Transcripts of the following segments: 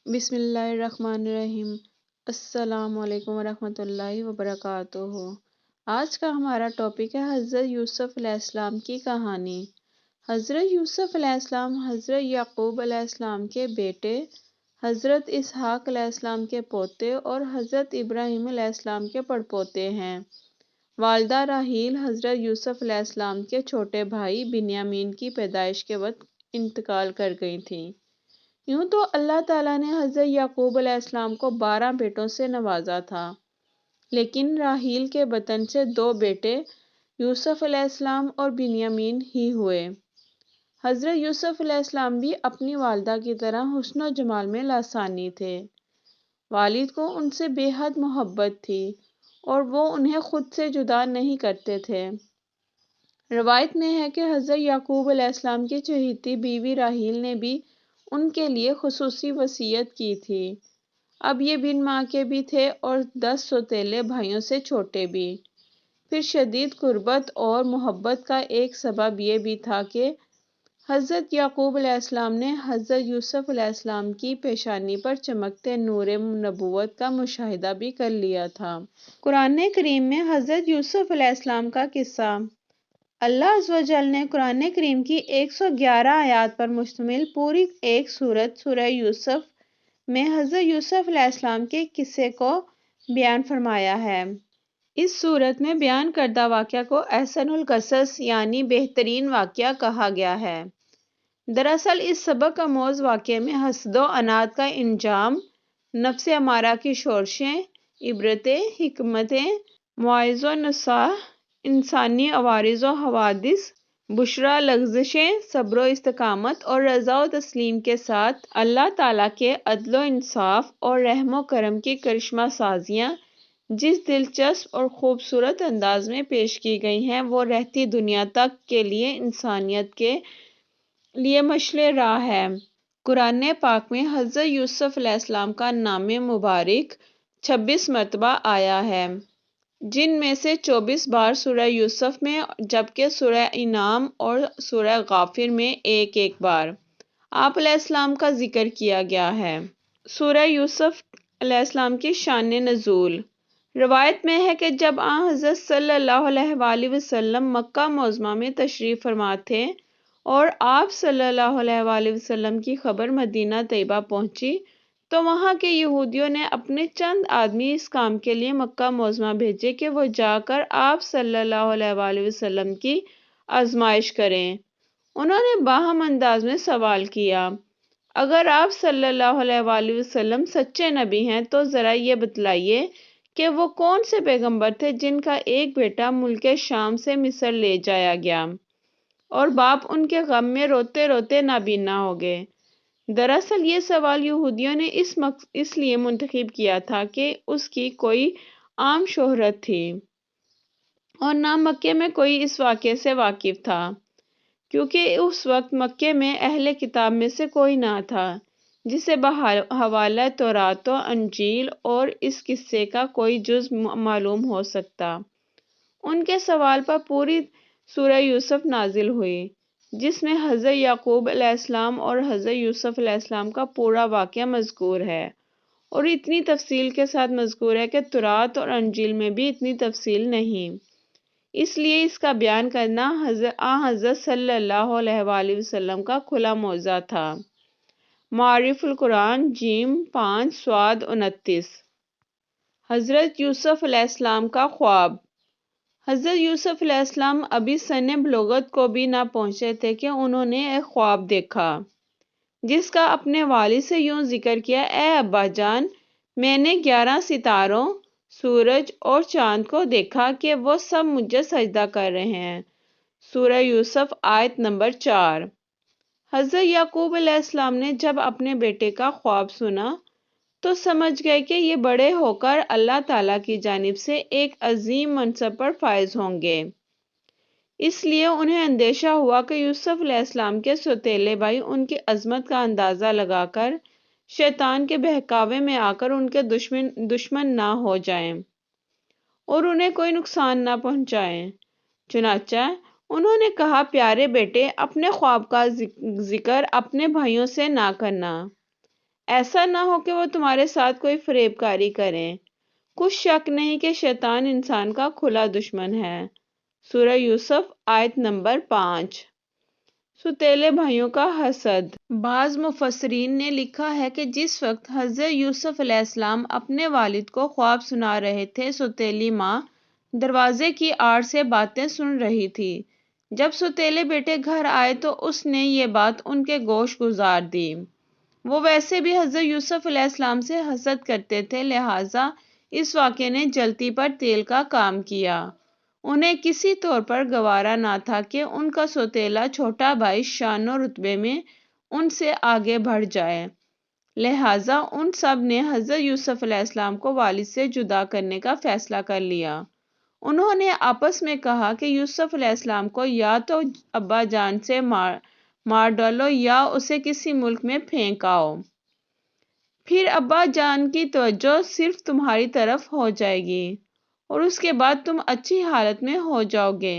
بسم اللہ الرحمن الرحیم۔ السلام علیکم ورحمۃ اللہ وبرکاتہ۔ آج کا ہمارا ٹاپک ہے حضرت یوسف علیہ السلام کی کہانی۔ حضرت یوسف علیہ السلام حضرت یعقوب علیہ السلام کے بیٹے، حضرت اسحاق علیہ السلام کے پوتے اور حضرت ابراہیم علیہ السلام کے پڑپوتے ہیں۔ والدہ راحیل حضرت یوسف علیہ السلام کے چھوٹے بھائی بنیامین کی پیدائش کے وقت انتقال کر گئی تھیں۔ یوں تو اللہ تعالیٰ نے حضرت یعقوب علیہ السلام کو 12 بیٹوں سے نوازا تھا، لیکن راحیل کے بطن سے 2 بیٹے یوسف علیہ السلام اور بنیامین ہی ہوئے۔ حضرت یوسف علیہ السلام بھی اپنی والدہ کی طرح حسن و جمال میں لاسانی تھے۔ والد کو ان سے بے حد محبت تھی اور وہ انہیں خود سے جدا نہیں کرتے تھے۔ روایت میں ہے کہ حضرت یعقوب علیہ السلام کی چہیتی بیوی راحیل نے بھی ان کے لیے خصوصی وصیت کی تھی۔ اب یہ بن ماں کے بھی تھے اور 10 سوتیلے بھائیوں سے چھوٹے بھی۔ پھر شدید قربت اور محبت کا ایک سبب یہ بھی تھا کہ حضرت یعقوب علیہ السلام نے حضرت یوسف علیہ السلام کی پیشانی پر چمکتے نور نبوت کا مشاہدہ بھی کر لیا تھا۔ قرآن کریم میں حضرت یوسف علیہ السلام کا قصہ۔ اللہ عز و جل نے قرآن کریم کی 111 آیات پر مشتمل پوری ایک سورت سورہ یوسف میں حضرت یوسف علیہ السلام کے قصے کو بیان فرمایا ہے۔ اس سورت میں بیان کردہ واقعہ کو احسن القصص یعنی بہترین واقعہ کہا گیا ہے۔ دراصل اس سبق آموز واقعے میں حسد و عناد کا انجام، نفس امارہ کی شورشیں، عبرتیں، حکمتیں، مواعظ و نصائح، انسانی عوارض و حوادث، بشرا لغزشیں، صبر و استقامت اور رضا و تسلیم کے ساتھ اللہ تعالیٰ کے عدل و انصاف اور رحم و کرم کی کرشمہ سازیاں جس دلچسپ اور خوبصورت انداز میں پیش کی گئی ہیں وہ رہتی دنیا تک کے لیے انسانیت کے لیے مشعل راہ ہے۔ قرآن پاک میں حضرت یوسف علیہ السلام کا نام مبارک 26 مرتبہ آیا ہے، جن میں سے 24 بار سورہ یوسف میں جبکہ سورہ انعام اور سورہ غافر میں ایک بار آپ علیہ السلام کا ذکر کیا گیا ہے۔ سورہ یوسف علیہ السلام کی شان نزول۔ روایت میں ہے کہ جب حضرت صلی اللہ علیہ وآلہ وسلم مکہ معظمہ میں تشریف فرما تھے اور آپ صلی اللہ علیہ وآلہ وسلم کی خبر مدینہ طیبہ پہنچی تو وہاں کے یہودیوں نے اپنے چند آدمی اس کام کے لیے مکہ معظمہ بھیجے کہ وہ جا کر آپ صلی اللہ علیہ وآلہ وسلم کی آزمائش کریں۔ انہوں نے باہم انداز میں سوال کیا، اگر آپ صلی اللہ علیہ وآلہ وسلم سچے نبی ہیں تو ذرا یہ بتلائیے کہ وہ کون سے پیغمبر تھے جن کا ایک بیٹا ملک شام سے مصر لے جایا گیا اور باپ ان کے غم میں روتے روتے نابینا ہو گئے۔ دراصل یہ سوال یہودیوں نے اس لیے منتخب کیا تھا کہ اس کی کوئی عام شہرت تھی اور نہ مکے میں کوئی اس واقعے سے واقف تھا، کیونکہ اس وقت مکے میں اہل کتاب میں سے کوئی نہ تھا جسے بحوالہ تورات و انجیل اور اس قصے کا کوئی جز معلوم ہو سکتا۔ ان کے سوال پر پوری سورہ یوسف نازل ہوئی، جس میں حضرت یعقوب علیہ السلام اور حضرت یوسف علیہ السلام کا پورا واقعہ مذکور ہے، اور اتنی تفصیل کے ساتھ مذکور ہے کہ تورات اور انجیل میں بھی اتنی تفصیل نہیں، اس لیے اس کا بیان کرنا حضرت صلی اللہ علیہ وآلہ وسلم کا کھلا موضوع تھا۔ معارف القرآن جیم 5 صاد 29۔ حضرت یوسف علیہ السلام کا خواب۔ حضرت یوسف علیہ السلام ابھی سن بلوغت کو بھی نہ پہنچے تھے کہ انہوں نے ایک خواب دیکھا جس کا اپنے والد سے یوں ذکر کیا، اے ابا جان، میں نے 11 ستاروں، سورج اور چاند کو دیکھا کہ وہ سب مجھے سجدہ کر رہے ہیں۔ سورہ یوسف آیت نمبر 4۔ حضرت یعقوب علیہ السلام نے جب اپنے بیٹے کا خواب سنا تو سمجھ گئے کہ یہ بڑے ہو کر اللہ تعالیٰ کی جانب سے ایک عظیم منصب پر فائز ہوں گے۔ اس لیے انہیں اندیشہ ہوا کہ یوسف علیہ السلام کے سوتیلے بھائی ان کی عظمت کا اندازہ لگا کر شیطان کے بہکاوے میں آ کر ان کے دشمن نہ ہو جائیں اور انہیں کوئی نقصان نہ پہنچائیں۔ چنانچہ انہوں نے کہا، پیارے بیٹے، اپنے خواب کا ذکر اپنے بھائیوں سے نہ کرنا۔ ایسا نہ ہو کہ وہ تمہارے ساتھ کوئی فریب کاری کریں۔ کچھ شک نہیں کہ شیطان انسان کا کھلا دشمن ہے۔ سورہ یوسف آیت نمبر 5۔ ستیلے بھائیوں کا حسد۔ بعض مفسرین نے لکھا ہے کہ جس وقت حضرت یوسف علیہ السلام اپنے والد کو خواب سنا رہے تھے، ستیلی ماں دروازے کی آڑ سے باتیں سن رہی تھی۔ جب ستیلے بیٹے گھر آئے تو اس نے یہ بات ان کے گوش گزار دی۔ وہ ویسے بھی حضرت یوسف علیہ السلام سے حسد کرتے تھے، لہٰذا اس واقعے نے جلتی پر تیل کا کام کیا۔ انہیں کسی طور پر گوارا نہ تھا کہ ان کا سوتیلا چھوٹا بھائی شان و رتبے میں ان سے آگے بڑھ جائے، لہٰذا ان سب نے حضرت یوسف علیہ السلام کو والد سے جدا کرنے کا فیصلہ کر لیا۔ انہوں نے آپس میں کہا کہ یوسف علیہ السلام کو یا تو ابا جان سے مار ڈالو یا اسے کسی ملک میں پھینک آؤ، پھر ابا جان کی توجہ صرف تمہاری طرف ہو جائے گی اور اس کے بعد تم اچھی حالت میں ہو جاؤ گے۔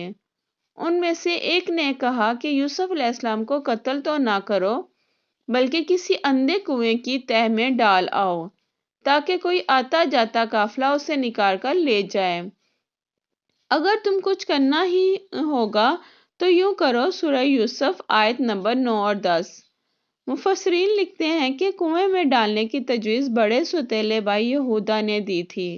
ان میں سے ایک نے کہا کہ یوسف علیہ السلام کو قتل تو نہ کرو، بلکہ کسی اندھے کنویں کی تہہ میں ڈال آؤ تاکہ کوئی آتا جاتا قافلہ اسے نکال کر لے جائے۔ اگر تم کچھ کرنا ہی ہوگا تو یوں کرو۔ سورہ یوسف آیت نمبر 9 اور 10۔ مفسرین لکھتے ہیں کہ کنویں میں ڈالنے کی تجویز بڑے ستیلے بھائی یہودا نے دی تھی۔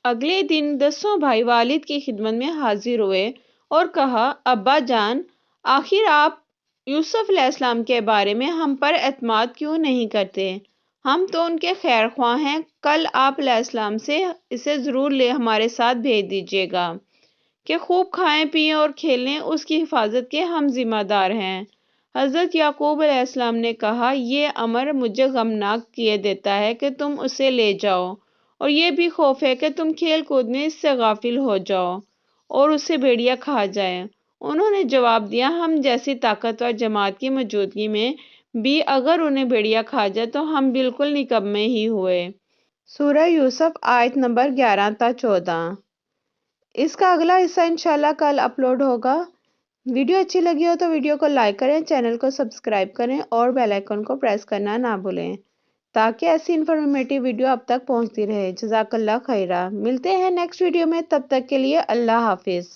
اگلے دن 10 بھائی والد کی خدمت میں حاضر ہوئے اور کہا، ابا جان، آخر آپ یوسف علیہ السلام کے بارے میں ہم پر اعتماد کیوں نہیں کرتے؟ ہم تو ان کے خیر خواہ ہیں، کل آپ علیہ السلام سے اسے ضرور ہمارے ساتھ بھیج دیجیے گا کہ خوب کھائیں پیئیں اور کھیلیں، اس کی حفاظت کے ہم ذمہ دار ہیں۔ حضرت یعقوب علیہ السلام نے کہا، یہ امر مجھے غمناک کیے دیتا ہے کہ تم اسے لے جاؤ، اور یہ بھی خوف ہے کہ تم کھیل کود میں اس سے غافل ہو جاؤ اور اسے بھیڑیا کھا جائے۔ انہوں نے جواب دیا، ہم جیسی طاقتور جماعت کی موجودگی میں بھی اگر انہیں بھیڑیا کھا جائے تو ہم بالکل نکمے ہی ہوئے۔ سورہ یوسف آیت نمبر 11 تا 14۔ اس کا اگلا حصہ انشاءاللہ کل اپلوڈ ہوگا۔ ویڈیو اچھی لگی ہو تو ویڈیو کو لائک کریں، چینل کو سبسکرائب کریں اور بیل آئیکن کو پریس کرنا نہ بھولیں تاکہ ایسی انفارمیٹیو ویڈیو آپ تک پہنچتی رہے۔ جزاک اللہ خیرہ۔ ملتے ہیں نیکسٹ ویڈیو میں، تب تک کے لیے اللہ حافظ۔